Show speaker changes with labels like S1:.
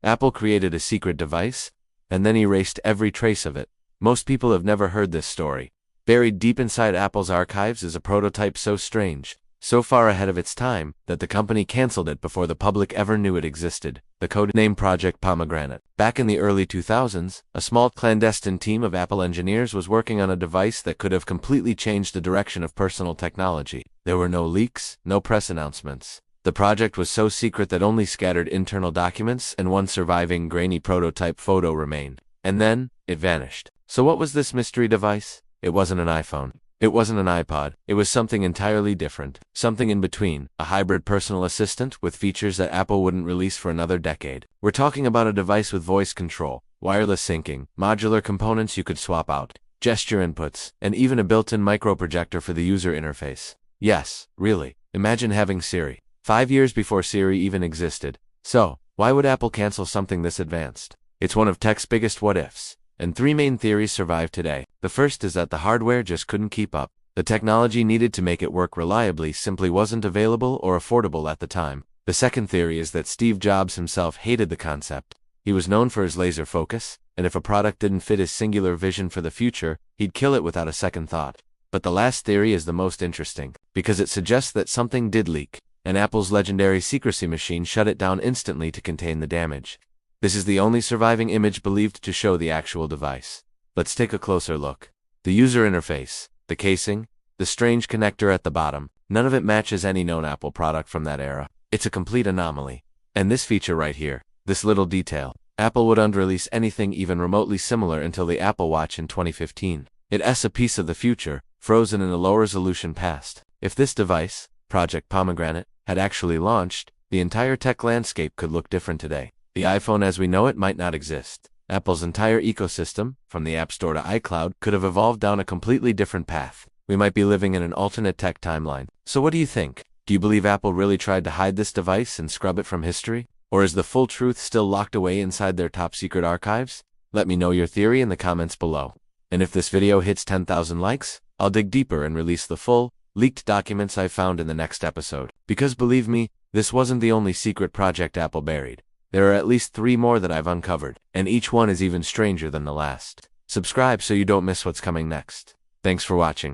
S1: Apple created a secret device, and then erased every trace of it. Most people have never heard this story. Buried deep inside Apple's archives is a prototype so strange, so far ahead of its time, that the company canceled it before the public ever knew it existed. The codename Project Pomegranate. Back in the early 2000s, a small clandestine team of Apple engineers was working on a device that could have completely changed the direction of personal technology. There were no leaks, no press announcements. The project was so secret that only scattered internal documents and one surviving grainy prototype photo remained. And then, it vanished. So what was this mystery device? It wasn't an iPhone. It wasn't an iPod. It was something entirely different. Something in between. A hybrid personal assistant with features that Apple wouldn't release for another decade. We're talking about a device with voice control, wireless syncing, modular components you could swap out, gesture inputs, and even a built-in microprojector for the user interface. Yes, really. Imagine having Siri. 5 years before Siri even existed. So, why would Apple cancel something this advanced? It's one of tech's biggest what-ifs. And 3 main theories survive today. The first is that the hardware just couldn't keep up. The technology needed to make it work reliably simply wasn't available or affordable at the time. The second theory is that Steve Jobs himself hated the concept. He was known for his laser focus, and if a product didn't fit his singular vision for the future, he'd kill it without a second thought. But the last theory is the most interesting, because it suggests that something did leak, and Apple's legendary secrecy machine shut it down instantly to contain the damage. This is the only surviving image believed to show the actual device. Let's take a closer look. The user interface, the casing, the strange connector at the bottom, none of it matches any known Apple product from that era. It's a complete anomaly. And this feature right here, this little detail, Apple wouldn't release anything even remotely similar until the Apple Watch in 2015. It's a piece of the future, frozen in a low-resolution past. If this device, Project Pomegranate, had actually launched, the entire tech landscape could look different today. The iPhone as we know it might not exist. Apple's entire ecosystem, from the App Store to iCloud, could have evolved down a completely different path. We might be living in an alternate tech timeline. So what do you think? Do you believe Apple really tried to hide this device and scrub it from history? Or is the full truth still locked away inside their top secret archives? Let me know your theory in the comments below. And if this video hits 10,000 likes, I'll dig deeper and release the full, leaked documents I found in the next episode. Because believe me, this wasn't the only secret project Apple buried. There are at least 3 more that I've uncovered, and each one is even stranger than the last. Subscribe so you don't miss what's coming next. Thanks for watching.